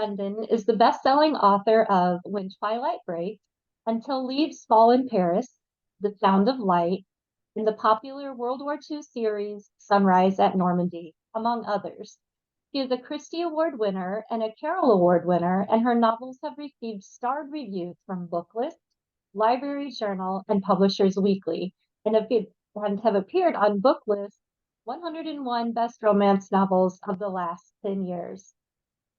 Sundin is the best-selling author of When Twilight Breaks, Until Leaves Fall in Paris, The Sound of Light, and the popular World War II series Sunrise at Normandy, among others. She is a Christie Award winner and a Carol Award winner, and her novels have received starred reviews from Booklist, Library Journal, and Publishers Weekly, and have appeared on Booklist 101 Best Romance Novels of the Last 10 Years.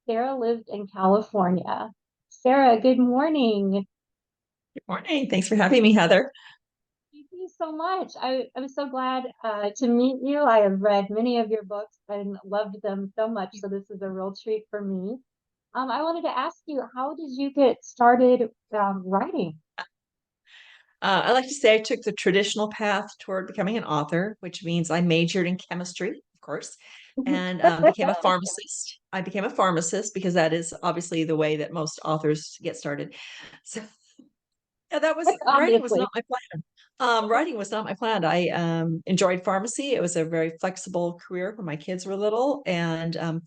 Sarah lived in California. Sarah, good morning. Good morning. Thanks for having me, Heather. Thank you so much. I'm so glad to meet you. I have read many of your books and loved them so much, so this is a real treat for me. I wanted to ask you, how did you get started writing? I like to say I took the traditional path toward becoming an author, which means I majored in chemistry, of course, and became a pharmacist. I became a pharmacist because that is obviously the way that most authors get started. So, yeah, that was writing was Obviously. not my plan. Writing was not my plan. I enjoyed pharmacy. It was a very flexible career when my kids were little, and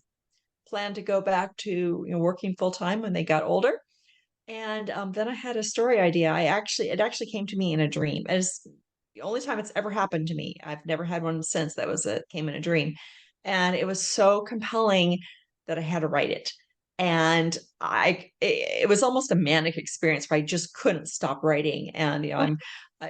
planned to go back to working full time when they got older. And then I had a story idea. It actually came to me in a dream. It's the only time it's ever happened to me. I've never had one since that came in a dream. And it was so compelling that I had to write it. And it was almost a manic experience where I just couldn't stop writing. And, I,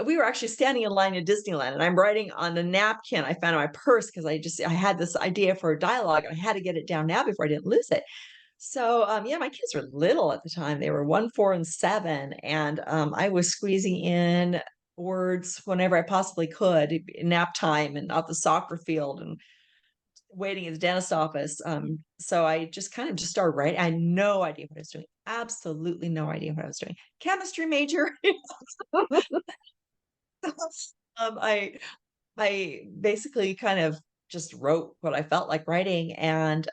we were actually standing in line at Disneyland and I'm writing on a napkin I found in my purse because I had this idea for a dialogue and I had to get it down now before I didn't lose it. So yeah, my kids were little at the time. They were 1, 4, and 7, and I was squeezing in words whenever I possibly could, nap time and out the soccer field and waiting at the dentist office. So I just kind of just started writing. I had no idea what I was doing. Absolutely no idea what I was doing. Chemistry major. I basically kind of just wrote what I felt like writing, and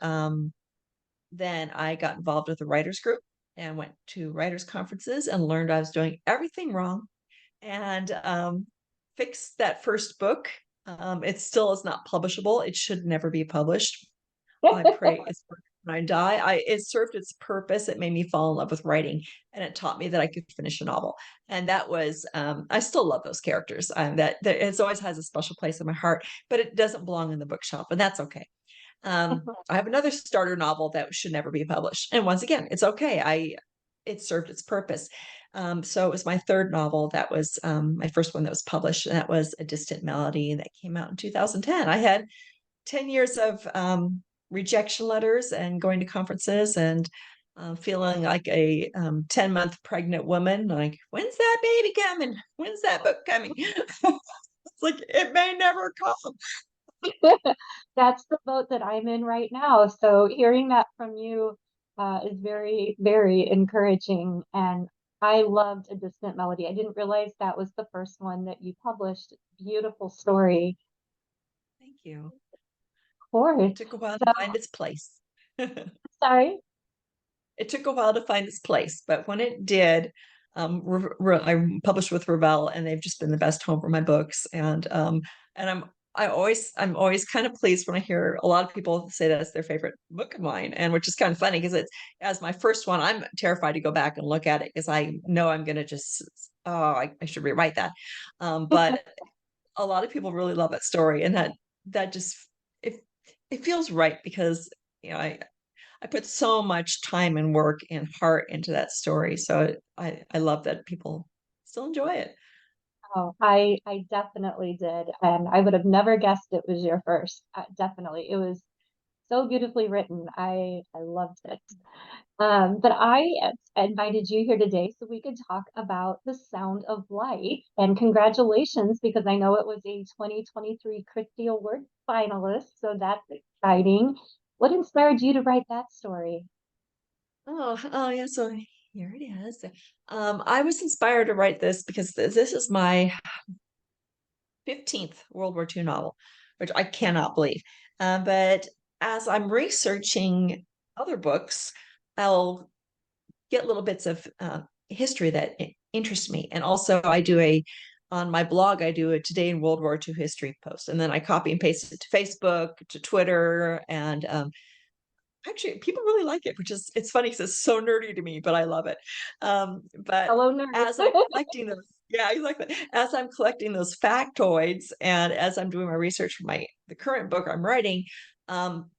then I got involved with a writers group and went to writers conferences and learned I was doing everything wrong and fixed that first book. It still is not publishable. It should never be published. I pray it's when I die. It served its purpose. It made me fall in love with writing, and it taught me that I could finish a novel. And that was I still love those characters. That it always has a special place in my heart, but it doesn't belong in the bookshelf, and that's okay. I have another starter novel that should never be published. And once again, it's okay. It served its purpose. So it was my third novel that was my first one that was published, and that was A Distant Melody that came out in 2010. I had 10 years of rejection letters and going to conferences and feeling like a 10-month pregnant woman. Like, when's that baby coming? When's that book coming? It's like, it may never come. That's the boat that I'm in right now. So hearing that from you is very, very encouraging. And I loved A Distant Melody. I didn't realize that was the first one that you published. Beautiful story. Thank you. Of course. It took a while to So, find its place. It sorry. took a while to find its place, but when it did, I published with Revell, and they've just been the best home for my books. And I'm always kind of pleased when I hear a lot of people say that it's their favorite book of mine, and which is kind of funny because it's as my first one. I'm terrified to go back and look at it because I know I'm going to just I should rewrite that. But a lot of people really love that story, and that just it it feels right because I put so much time and work and heart into that story. So I love that people still enjoy it. Oh, I definitely did. And I would have never guessed it was your first. Definitely. It was so beautifully written. I loved it. But I invited you here today so we could talk about The Sound of Light. And congratulations, because I know it was a 2023 Christie Award finalist. So that's exciting. What inspired you to write that story? Oh yeah. So here it is. I was inspired to write this because this is my 15th World War II novel, which I cannot believe. But as I'm researching other books, I'll get little bits of history that interest me. And also, on my blog, I do a Today in World War II history post, and then I copy and paste it to Facebook, to Twitter, and actually, people really like it, which is it's funny because it's so nerdy to me, but I love it. But Hello, nerd. as I'm collecting those, yeah, exactly. As I'm collecting those factoids, and as I'm doing my research for my the current book I'm writing, um,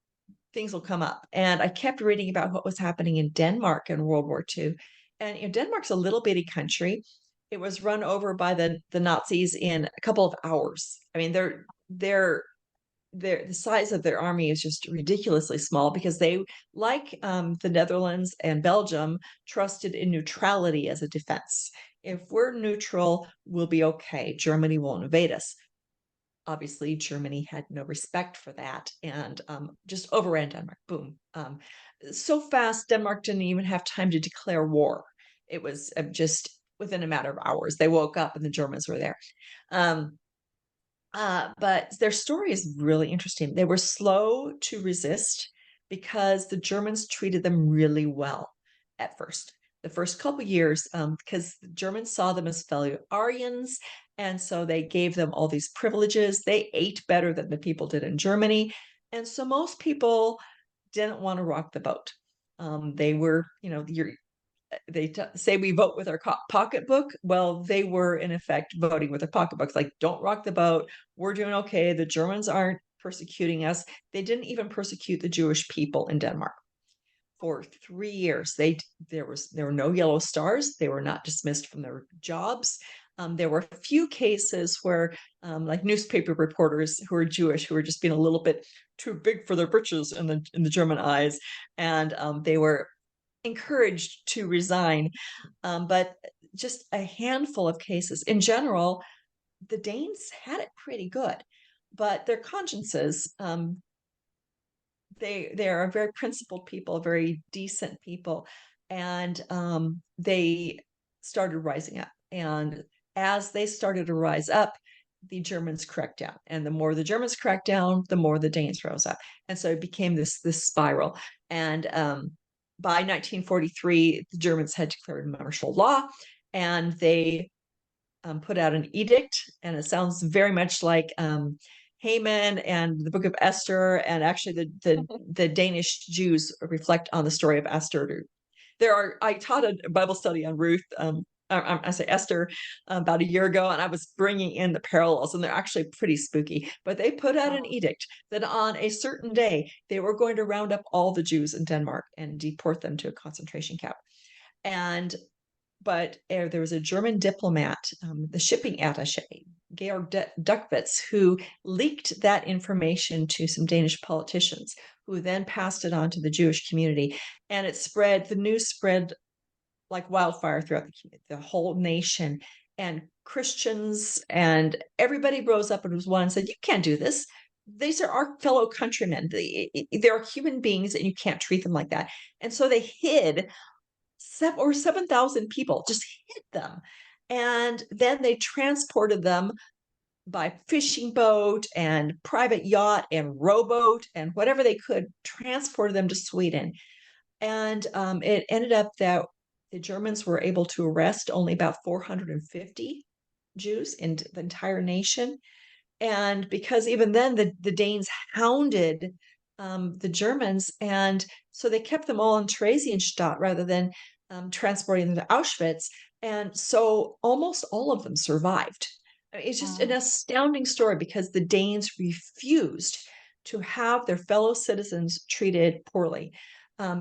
things will come up. And I kept reading about what was happening in Denmark in World War II. And Denmark's a little bitty country. It was run over by the Nazis in a couple of hours. I mean, the size of their army is just ridiculously small because they, like the Netherlands and Belgium, trusted in neutrality as a defense. If we're neutral, we'll be okay. Germany won't invade us. Obviously, Germany had no respect for that and just overran Denmark. Boom. So fast, Denmark didn't even have time to declare war. It was just within a matter of hours. They woke up and the Germans were there. Um, but their story is really interesting. They were slow to resist because the Germans treated them really well at first. The first couple years, because the Germans saw them as fellow Aryans, and so they gave them all these privileges. They ate better than the people did in Germany, and so most people didn't want to rock the boat. They were, say we vote with our pocketbook. Well, they were in effect voting with their pocketbooks. Like, don't rock the boat. We're doing okay. The Germans aren't persecuting us. They didn't even persecute the Jewish people in Denmark for 3 years. There were no yellow stars. They were not dismissed from their jobs. There were a few cases where, like newspaper reporters who were Jewish, who were just being a little bit too big for their britches in the German eyes, and they were encouraged to resign. But just a handful of cases. In general, the Danes had it pretty good, but their consciences, they are a very principled people, very decent people, and they started rising up. And as they started to rise up, the Germans cracked down, and the more the Germans cracked down, the more the Danes rose up, and so it became this spiral. And by 1943, the Germans had declared martial law, and they put out an edict, and it sounds very much like Haman and the Book of Esther, and actually the Danish Jews reflect on the story of Esther. I taught a Bible study on Ruth. I say Esther about a year ago, and I was bringing in the parallels, and they're actually pretty spooky. But they put out an edict that on a certain day they were going to round up all the Jews in Denmark and deport them to a concentration camp. And but there was a German diplomat, the shipping attaché, Georg Duckwitz, who leaked that information to some Danish politicians, who then passed it on to the Jewish community. And the news spread like wildfire throughout the whole nation. And Christians and everybody rose up and was one and said, "You can't do this. These are our fellow countrymen. They're human beings, and you can't treat them like that." And so they hid 7,000 people, just hid them. And then they transported them by fishing boat and private yacht and rowboat and whatever they could, transported them to Sweden. And it ended up that the Germans were able to arrest only about 450 Jews in the entire nation. And because even then the Danes hounded the Germans, and so they kept them all in Theresienstadt rather than transporting them to Auschwitz. And so almost all of them survived. It's just an Wow. astounding story because the Danes refused to have their fellow citizens treated poorly.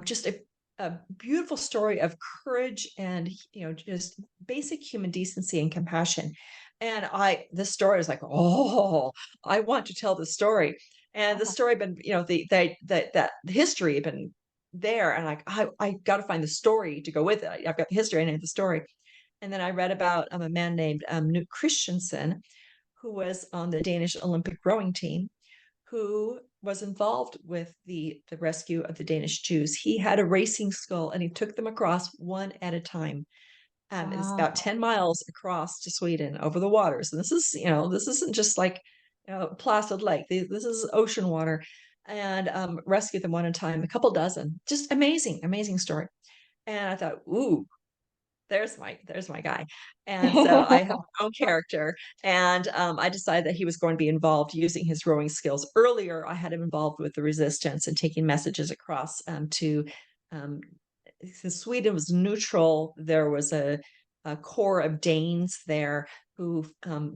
Just a beautiful story of courage and just basic human decency and compassion. And this story is like, oh, I want to tell this story. And the story had been, that the history had been there, and like I got to find the story to go with it. I've got the history, I need the story. And then I read about a man named Knut Christensen, who was on the Danish Olympic rowing team, who was involved with the rescue of the Danish Jews. He had a racing skull, and he took them across one at a time. It's Wow. about 10 miles across to Sweden over the waters. And this isn't just like placid lake. This is ocean water, and rescued them one at a time, a couple dozen. Just amazing, amazing story. And I thought, ooh, there's my guy. And so I have my own character, and I decided that he was going to be involved using his rowing skills. Earlier, I had him involved with the resistance and taking messages across to um, since Sweden was neutral. There was a core of Danes there who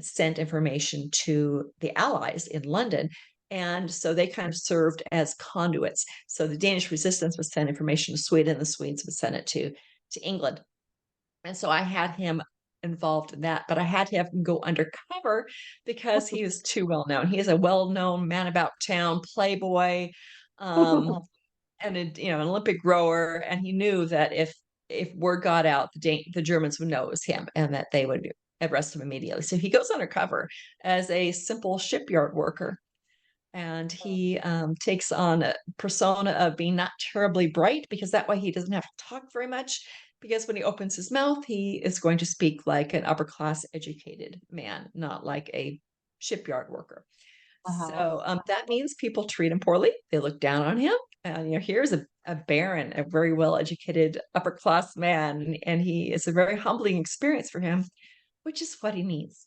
sent information to the Allies in London. And so they kind of served as conduits. So the Danish resistance would send information to Sweden, the Swedes would send it to England. And so I had him involved in that, but I had to have him go undercover because he was too well known. He is a well known man about town, playboy, um, and an Olympic rower. And he knew that if word got out, the Germans would know it was him and that they would arrest him immediately. So he goes undercover as a simple shipyard worker, and he takes on a persona of being not terribly bright because that way he doesn't have to talk very much, because when he opens his mouth he is going to speak like an upper class educated man, not like a shipyard worker. Uh-huh. So that means people treat him poorly, they look down on him. And here's a baron, a very well educated upper class man, and he is a very humbling experience for him, which is what he needs.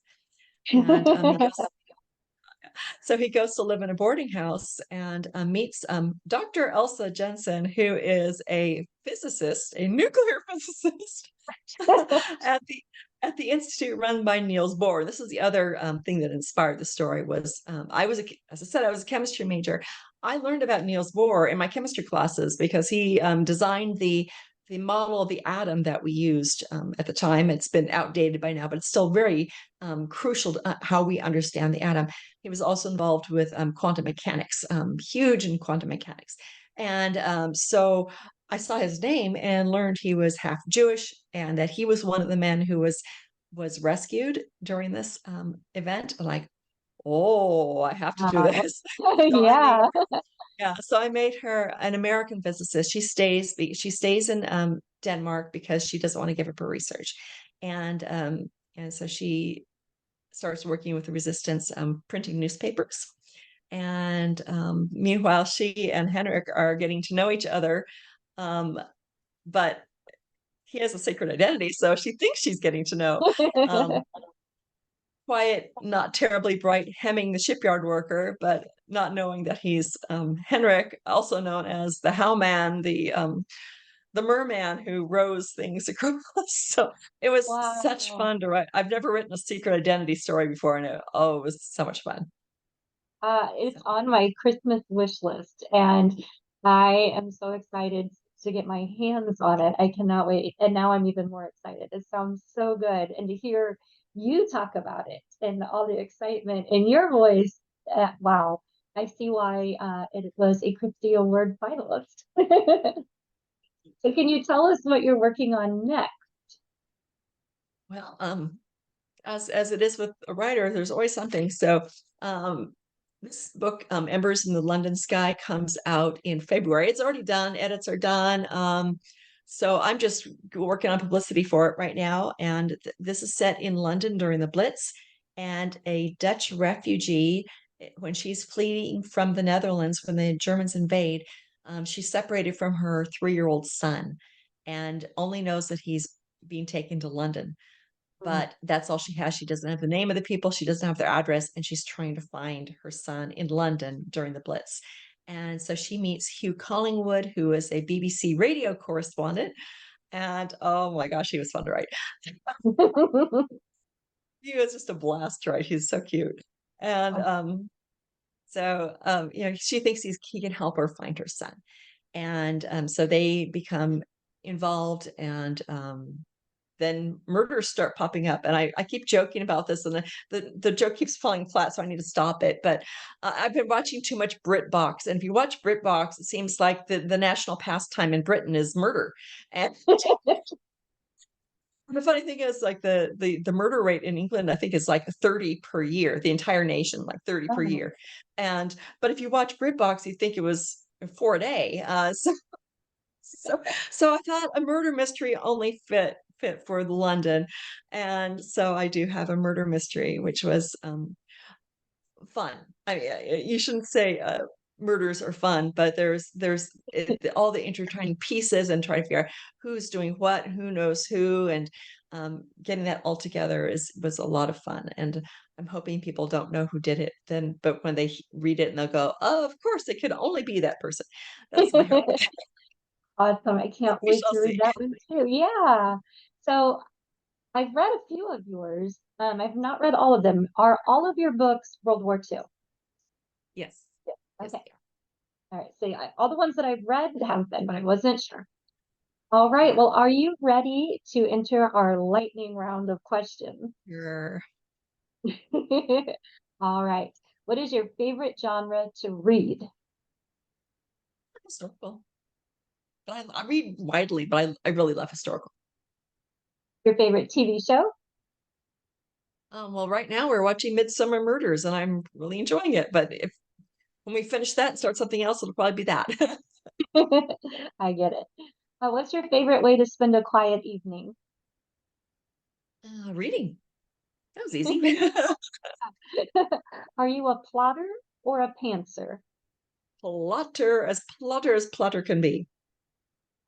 And he goes to live in a boarding house and meets Dr. Elsa Jensen, who is a physicist, a nuclear physicist at the institute run by Niels Bohr. This is the other thing that inspired the story. Was as I said, I was a chemistry major. I learned about Niels Bohr in my chemistry classes because he designed the model of the atom that we used at the time. It's been outdated by now, but it's still very crucial to how we understand the atom. He was also involved with quantum mechanics, huge in quantum mechanics. And so I saw his name and learned he was half Jewish and that he was one of the men who was rescued during this event. Like, oh, I have to do Wow. this. So I made Yeah. so I made her an American physicist. She stays in Denmark because she doesn't want to give up her research, and so she starts working with the resistance, printing newspapers. And meanwhile, she and Henrik are getting to know each other, but he has a secret identity, so she thinks she's getting to know quiet, not terribly bright, hemming the shipyard worker, but not knowing that he's Henrik, also known as the Howman, the merman who rows things across. So it was such Wow. fun to write. I've never written a secret identity story before, and it was so much fun. It's So, on my Christmas wish list, and I am so excited to get my hands on it. I cannot wait. And now I'm even more excited. It sounds so good. And to hear you talk about it and all the excitement in your voice, wow, I see why it was a Christie Award finalist. So, can you tell us what you're working on next? well, as it is with a writer, there's always something. So um, this book, Embers in the London Sky, comes out in February. It's already done. Edits are done. So I'm just working on publicity for it right now. And this is set in London during the Blitz. And a Dutch refugee, when she's fleeing from the Netherlands when the Germans invade, she's separated from her 3-year-old son and only knows that he's being taken to London, but that's all she has. She doesn't have the name of the people, she doesn't have their address, and she's trying to find her son in London during the Blitz. And so she meets Hugh Collingwood, who is a BBC radio correspondent. And oh my gosh, he was fun to write. He was just a blast to write. He's so cute. And she thinks he can help her find her son. And so they become involved, and then murders start popping up. And I keep joking about this, and the joke keeps falling flat, so I need to stop it. But I've been watching too much BritBox, and if you watch BritBox, it seems like the national pastime in Britain is murder. And the funny thing is, like the murder rate in England, I think is like 30 per year, the entire nation, like 30 per Oh, year. And but if you watch BritBox, you think it was 4 a day. So so I thought a murder mystery only fit for London, and so I do have a murder mystery, which was fun. I mean, you shouldn't say murders are fun, but all the intertwining pieces and trying to figure out who's doing what, who knows who, and getting that all together is was a lot of fun. And I'm hoping people don't know who did it then, but when they read it and they'll go, "Oh, of course, it could only be that person." That's my hope. Awesome. I can't We wait shall to read see. that one too. Yeah. So I've read a few of yours. I've not read all of them. Are all of your books World War II? Yes, yes, Okay. they All right. So all the ones that I've read have been, but I wasn't sure. All right. are. Well, are you ready to enter our lightning round of questions? You're All right. What is your favorite genre to read? historical. But I read widely, but I really love historical. Your favorite TV show? Well, right now we're watching Midsummer Murders, and I'm really enjoying it. But if when we finish that and start something else, it'll probably be that. I get it. What's your favorite way to spend a quiet evening? Reading. That was easy. Are you a plotter or a pantser? Plotter as plotter can be.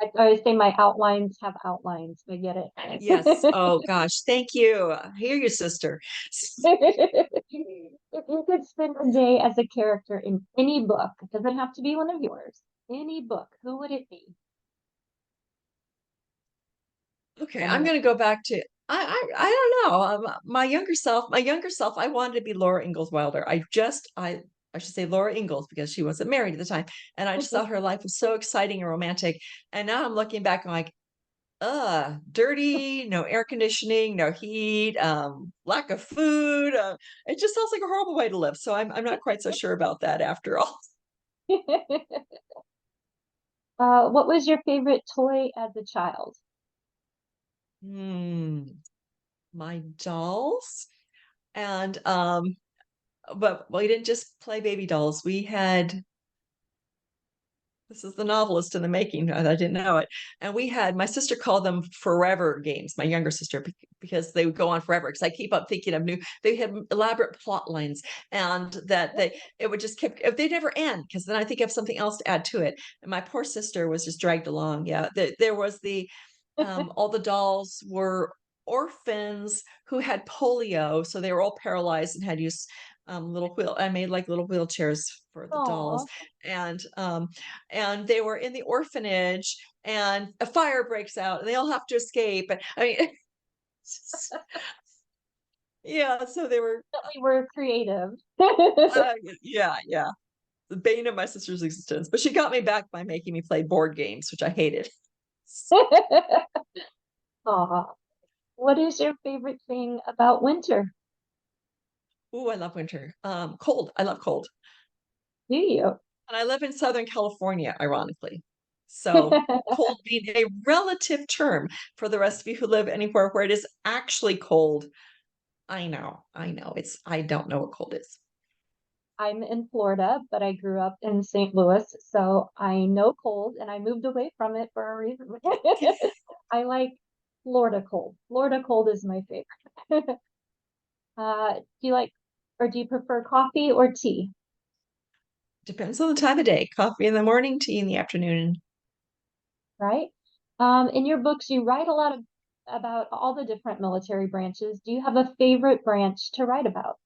I always say my outlines have outlines. I get Yes. it. Oh gosh, thank you. I hear you, sister. If you could spend a day as a character in any book, it doesn't have to be one of yours, any book, who would it be? Okay, I'm Uh, gonna go back to I don't know. My younger self, I wanted to be Laura Ingalls Wilder. I should say Laura Ingalls because she wasn't married at the time, and I just thought her life was so exciting and romantic. And now I'm looking back, I'm like, dirty, no air conditioning, no heat, lack of food. It just sounds like a horrible way to live. So I'm not quite so sure about that after all. what was your favorite toy as a child? Hmm, my dolls. And but we didn't just play baby dolls. We had this is the novelist in the making. I didn't know it. And we had my sister called them forever games, my younger sister, because they would go on forever. Because I keep up thinking of new. They had elaborate plot lines, and that they it would just keep. They never end because then I think of something else to add to it. And my poor sister was just dragged along. Yeah, there was the all the dolls were orphans who had polio, so they were all paralyzed and had used little wheel. I made like little wheelchairs for the dolls, Aw. and they were in the orphanage, and a fire breaks out, and they all have to escape. And I mean, yeah, so they were, Definitely were creative. uh, yeah, yeah, the bane of my sister's existence. But she got me back by making me play board games, which I hated. Aw. What is your favorite thing about winter? Ooh, I love winter. Cold. I love cold. Do you? And I live in Southern California, ironically. So cold being a relative term for the rest of you who live anywhere where it is actually cold. I know. I don't know what cold is. I'm in Florida, but I grew up in St. Louis, so I know cold and I moved away from it for a reason. I like Florida cold. Florida cold is my favorite. Do you like or do you prefer coffee or tea? Depends on the time of day. Coffee in the morning, tea in the afternoon. Right? In your books, you write a lot about all the different military branches. Do you have a favorite branch to write about?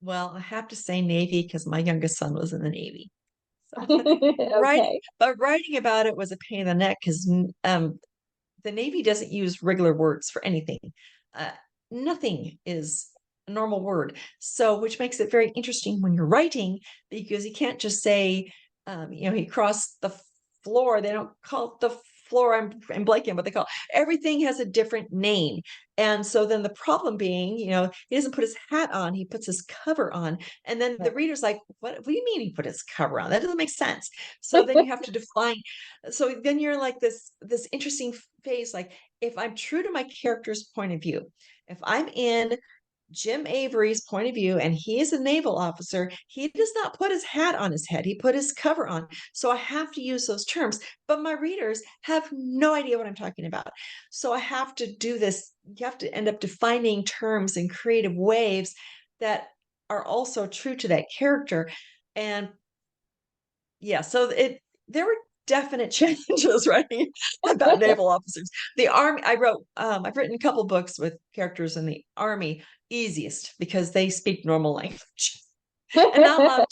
Well, I have to say Navy because my youngest son was in the Navy. So writing, Okay. but writing about it was a pain in the neck because the Navy doesn't use regular words for anything. Uh, Nothing is a normal word. So, which makes it very interesting when you're writing because you can't just say, he crossed the floor. They don't call it the floor. I'm blanking, but they call it. Everything has a different name. And so then the problem being, he doesn't put his hat on, he puts his cover on. And then the reader's like, what do you mean he put his cover on? That doesn't make sense. So then you have to define. So then you're like this interesting phase, like if I'm true to my character's point of view, if I'm in Jim Avery's point of view and he is a naval officer, he does not put his hat on his head, he put his cover on. So I have to use those terms, but my readers have no idea what I'm talking about. So I have to do this. You have to end up defining terms in creative ways that are also true to that character. And yeah, so there were definite challenges writing about naval officers. The army, I've written a couple books with characters in the army, easiest because they speak normal language and not a lot of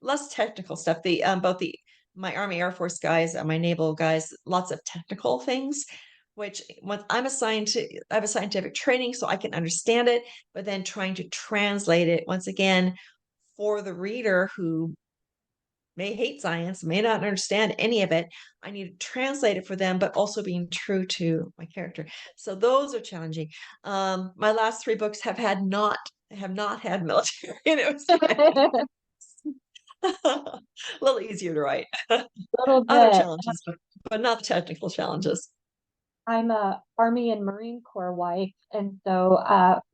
less technical stuff. The both the my Army Air Force guys and my naval guys, lots of technical things, which when I have a scientific training, so I can understand it, but then trying to translate it once again for the reader who may hate science, may not understand any of it. I need to translate it for them, but also being true to my character. So those are challenging. My last three books have not had military, and it was A a little easier to write. little Other bit. challenges, but not the technical challenges. I'm a Army and Marine Corps wife, and so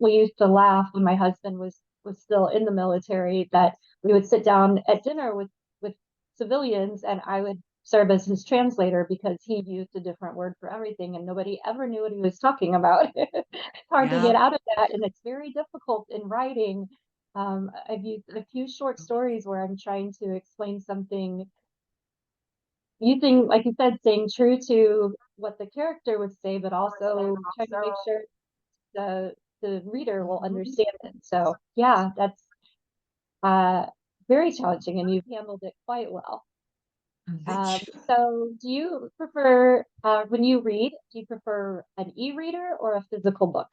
we used to laugh when my husband was still in the military that we would sit down at dinner with civilians, and I would serve as his translator because he used a different word for everything, and nobody ever knew what he was talking about. It's hard to get Yeah. out of that, and it's very difficult in writing. I've used a few short stories where I'm trying to explain something using, like you said, staying true to what the character would say, but also trying to make sure the the reader will Mhm. understand it. So yeah, that's uh, very challenging, and you've handled it quite well. Thank you. So do you prefer when you read? Do you prefer an e-reader or a physical book?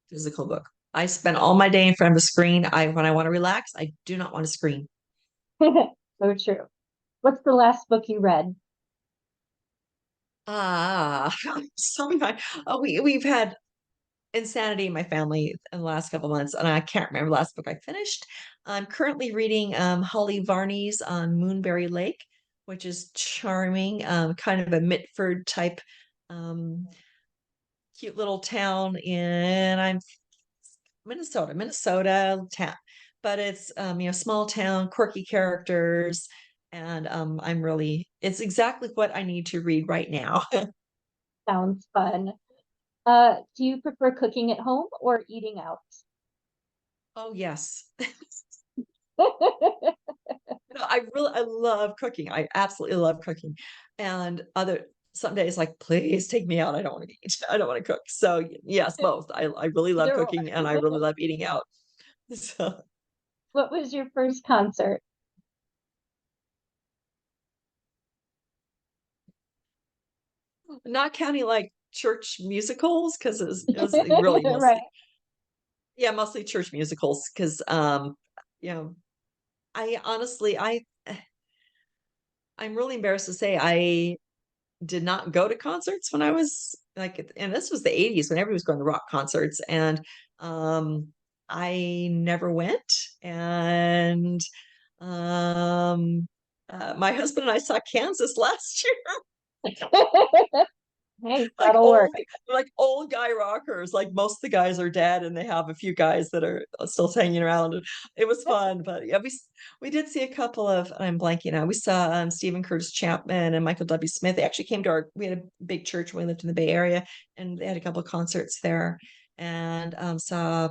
Physical book. I spend all my day in front of a screen. When I want to relax, I do not want a screen. So true. What's the last book you read? Ah, so many. Oh, we've had insanity in my family in the last couple months, and I can't remember the last book I finished. I'm currently reading Holly Varney's on Moonberry Lake, which is charming, kind of a Mitford type, um, cute little town in I'm Minnesota town, but it's small town, quirky characters, and it's exactly what I need to read right now. Sounds fun. Do you prefer cooking at home or eating out? Oh yes. No, I love cooking. I absolutely love cooking. And other some days like, please take me out. I don't want to eat. I don't want to cook. So yes, both. I really love Either cooking and I really love eating out. So What was your first concert? not counting like church musicals because it was really Right. mostly yeah, mostly church musicals because you know, I honestly I'm really embarrassed to say I did not go to concerts when I was like, and this was the 80s when everybody was going to rock concerts, and um, I never went. And my husband and I saw Kansas last year, Hey, like that'll work. old guy rockers. Like most of the guys are dead, and they have a few guys that are still hanging around. And it was fun, but yeah, we did see a couple of I'm blanking out. We saw Stephen Curtis Chapman and Michael W. Smith. They actually came to we had a big church when we lived in the Bay Area, and they had a couple of concerts there. And saw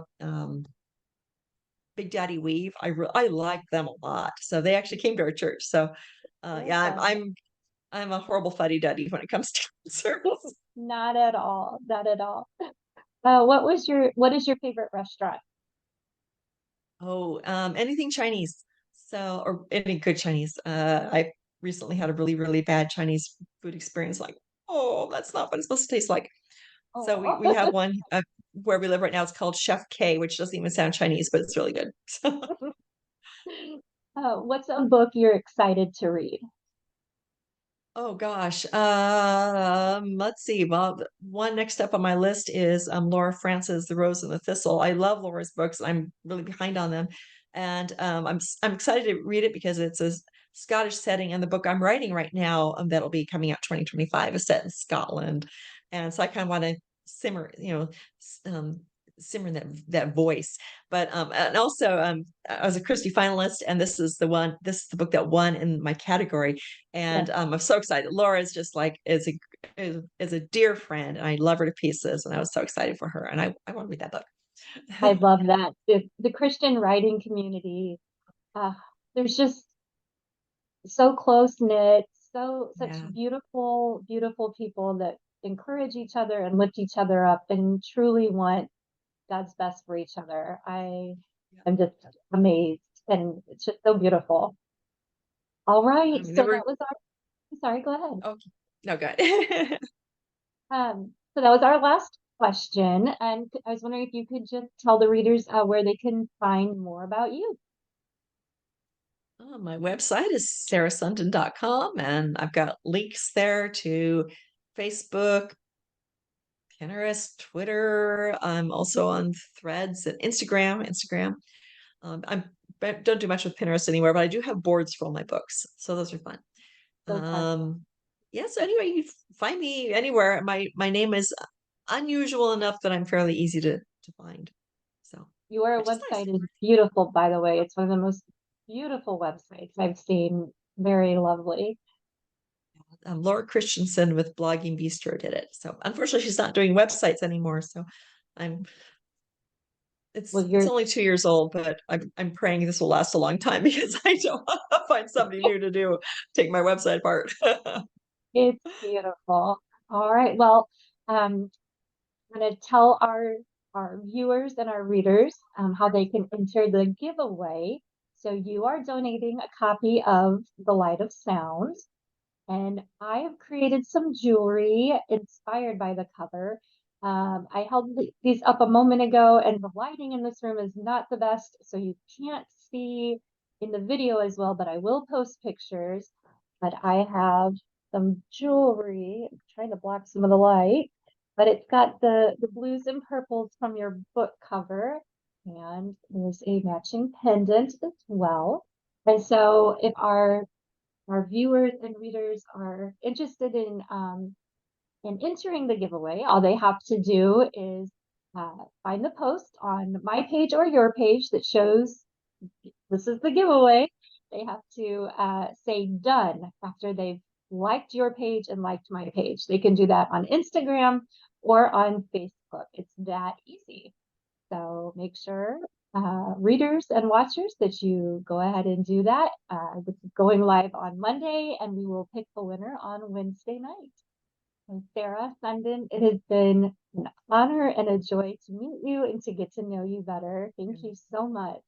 Big Daddy Weave. I liked them a lot, so they actually came to our church. So yeah, Awesome. I'm a horrible fuddy duddy when it comes to concerts. Not at all. Not at all. What is your favorite restaurant? Oh, anything Chinese. So, or any good Chinese. I recently had a really, really bad Chinese food experience. Like, oh, that's not what it's supposed to taste like. So Oh, we have one where we live right now. It's called Chef K, which doesn't even sound Chinese, but it's really good. what's a book you're excited to read? Oh gosh. Let's see. Well, one next up on my list is Laura France's The Rose and the Thistle. I love Laura's books. I'm really behind on them. And I'm excited to read it because it's a Scottish setting, and the book I'm writing right now that'll be coming out 2025 is set in Scotland. And so I kind of want to simmer, um, simmer in that voice. But and also I was a Christie finalist, and this is the book that won in my category, Yeah, and I'm so excited. Laura is just like is a dear friend, and I love her to pieces. And I was so excited for her, and I want to read that I book. love that. The Christian writing community, uh, there's just so close knit, so such Yeah. beautiful, beautiful people that encourage each other and lift each other up and truly want God's best for each other. Yeah. I'm just amazed and it's just so beautiful. All I right, mean, so there were, that was our, sorry, go ahead. oh, no, good. So that was our last question, and I was wondering if you could just tell the readers where they can find more about you. My website is sarahsundin.com, and I've got links there to Facebook, Pinterest, Twitter. I'm also on Threads and Instagram. I don't do much with Pinterest anymore, but I do have boards for all my books, so those are fun. So fun. Yeah. So anyway, you find me anywhere. My name is unusual enough that I'm fairly easy to find. So, Your which is nice. website is beautiful, by the way. It's one of the most beautiful websites I've seen. Very lovely. Laura Christensen with Blogging Bistro did it. So unfortunately, she's not doing websites anymore. So I'm Well, it's you're only 2 years old, but I'm praying this will last a long time because I don't want to find somebody new to take my website apart. it's beautiful. All right. Well, I'm going to tell our viewers and our readers how they can enter the giveaway. So you are donating a copy of The Light of Sound. And I have created some jewelry inspired by the cover. I held these up a moment ago, and the lighting in this room is not the best, so you can't see in the video as well, but I will post pictures. But I have some jewelry. I'm trying to block some of the light, but it's got the blues and purples from your book cover, and there's a matching pendant as well. And so if our viewers and readers are interested in entering the giveaway, all they have to do is find the post on my page or your page that shows this is the giveaway. They have to say done after they've liked your page and liked my page. They can do that on Instagram or on Facebook. It's that easy. So make sure, readers and watchers, that you go ahead and do that. This is going live on Monday, and we will pick the winner on Wednesday night. And Sarah Sundin, it has been an honor and a joy to meet you and to get to know you better. Thank you so much.